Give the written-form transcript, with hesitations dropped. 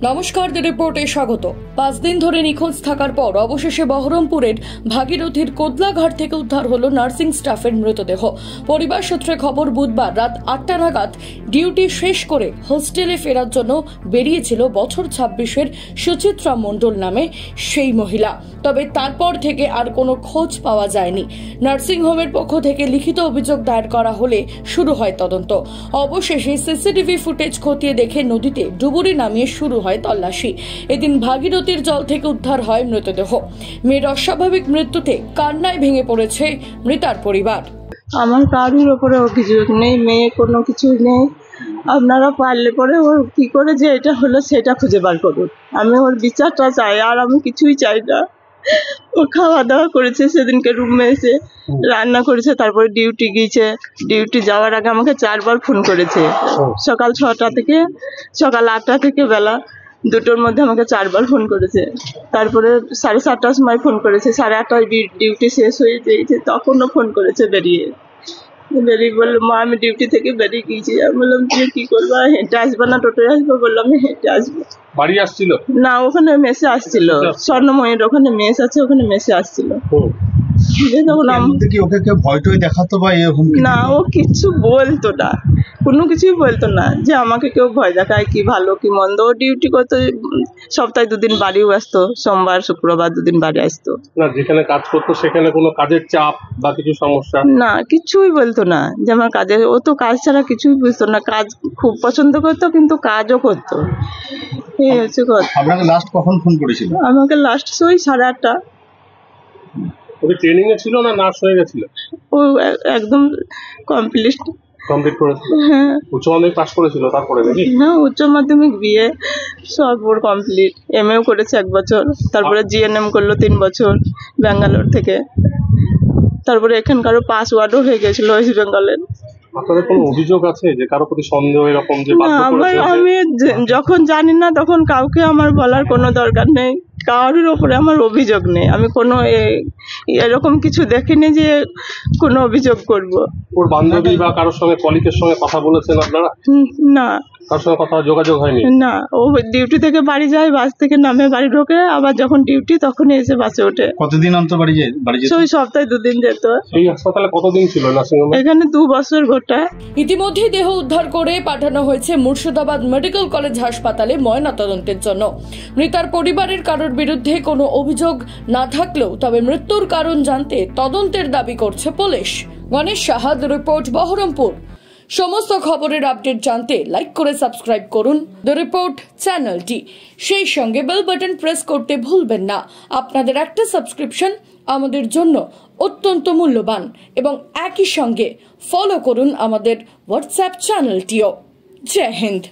নমস্কার, দ্য রিপোর্টে স্বাগত। 5 দিন ধরে নিখোঁজ থাকার পর অবশেষে বহরমপুরের ভাগীরথীর কোদলাঘাট থেকে উদ্ধার হলো নার্সিং স্টাফের মৃতদেহ। পরিবার সূত্রে খবর, বুধবার রাত 8টা নাগাদ ডিউটি শেষ করে হোস্টেলে ফেরার জন্য বেরিয়েছিল বছর 26-এর সুচিত্রা মণ্ডল নামে সেই মহিলা। তবে তারপর থেকে আর কোনো খোঁজ পাওয়া যায়নি। নার্সিং হোমের পক্ষ থেকে লিখিত অভিযোগ দায়ের করা হলে শুরু হয় তদন্ত। অবশেষে সিসিটিভি ফুটেজ খতিয়ে দেখে নদীতে ডুবুরি নামিয়ে শুরু হয় তল্লাশি। এদিন ভাগীরথীর জল থেকে উদ্ধার হয় মৃতদেহ। মেয়ের অস্বাভাবিক মৃত্যুতে কান্নায় ভেঙে পড়েছে মৃতার পরিবার। আমার কারোর ওপরে অভিযোগ নেই, মেয়ে কোনো কিছু নেই। আপনারা পারলে পরে ওর কি করে যে এটা হলো সেটা খুঁজে বার করুন। আমি ওর বিচারটা চাই, আর আমি কিছুই চাই না। ও খাওয়া দাওয়া করেছে, সেদিনকে রুমে এসে রান্না করেছে, তারপরে ডিউটি গিয়েছে। ডিউটি যাওয়ার আগে আমাকে 4বার ফোন করেছে। সকাল 6টা থেকে সকাল 8টা থেকে বেলা 2টোর মধ্যে আমাকে 4বার ফোন করেছে। তারপরে 7:30টার সময় ফোন করেছে, 8:30টায় ডিউটি শেষ হয়ে গিয়েছে, তখনও ফোন করেছে। বেরিয়ে বললো, মা আমি ডিউটি থেকে বেরিয়ে গিয়েছি। আমি বললাম, তুমি কি করবা, হেঁটে আসবে না টোটোয় আসবো? বললাম আমি হেঁটে আসবো। বাড়ি আসছিল না, ওখানে মেসে আসছিল, স্বর্ণময়ের ওখানে মেস আছে, ওখানে মেসে আসছিল। না, ও কিছু বলতো না, কোনো কিছুই বলতো না যে আমাকে কেউ ভয় দেখায় কি ভালো কি মন্দ। ও ডিউটি করতো, সপ্তাহে 2 দিন বাড়িও আসতো, সোমবার শুক্রবার 2 দিন বাড়ি আসতো। না, যেখানে কাজ করতো সেখানে কোনো কাজের চাপ বা কিছু সমস্যা? না, কিছুই বলতো না যে আমার কাজে। ও তো কাজ ছাড়া কিছুই বুঝতো না। কাজ খুব পছন্দ করতো, কিন্তু কাজও করতো। এই হচ্ছে কথা। আপনাকে লাস্ট কখন ফোন করেছিল? আমাকে লাস্ট ওই 8:30। ওকে ট্রেনিং এ ছিল না নার্স হয়ে গেছিল? ও একদম কমপ্লিট করেছিল। হ্যাঁ, উচ্চ মাধ্যমিক পাস করেছিল তারপরে নাকি? হ্যাঁ, উচ্চ মাধ্যমিক বিএ সব ওর কমপ্লিট। এমএও করেছে 1 বছর, তারপরে জিএনএম করলো 3 বছর ব্যাঙ্গালোর থেকে। তারপরে এখানকারও পাসওয়ার্ডও হয়ে গেছিল ওয়েস্ট বেঙ্গলের। আপনাদের কোনো অভিযোগ আছে যে কারো প্রতি সন্দেহ এরকম যে না, আমি যখন জানি না তখন কাউকে আমার বলার কোনো দরকার নেই। কারোর ওপরে আমার অভিযোগ নেই। আমি কোনো এরকম কিছু দেখিনি যে কোনো অভিযোগ করব। ওর বান্ধবী বা কারোর সঙ্গে কলিগের সঙ্গে কথা বলেছেন আপনারা? না, কারোর সঙ্গে কথা যোগাযোগ হয়নি? না, ও ডিউটি থেকে বাড়ি যায়, বাস থেকে নামে বাড়ি ঢোকে, আবার যখন ডিউটি তখন এসে বাসে ওঠে। কতদিন অন্তর বাড়ি যেত? ওই সপ্তাহে 2 দিন যেত। এই হাসপাতালে কতদিন ছিল নার্সিং হোমে? এখানে 2 বছর গোটা। ইতিমধ্যে দেহ উদ্ধার করে পাঠানো হয়েছে মুর্শিদাবাদ মেডিকেল কলেজ হাসপাতালে ময়নাতদন্তের জন্য। মৃতার পরিবারের কারোর বিরুদ্ধে কোনো অভিযোগ না থাকলেও তবে মৃত্যুর কারণ জানতে তদন্তের দাবি করছে police. Ganesh Saha, the report, Baharampur. সমস্ত খবরের আপডেট জানতে লাইক করে সাবস্ক্রাইব করুন দ্য রিপোর্ট চ্যানেলটি। সেই সঙ্গে বেল বাটন প্রেস করতে ভুলবেন না। আপনাদের একটা সাবস্ক্রিপশন আমাদের জন্য অত্যন্ত মূল্যবান। এবং একই সঙ্গে ফলো করুন আমাদের হোয়াটসঅ্যাপ চ্যানেলটিও। জয় হিন্দ।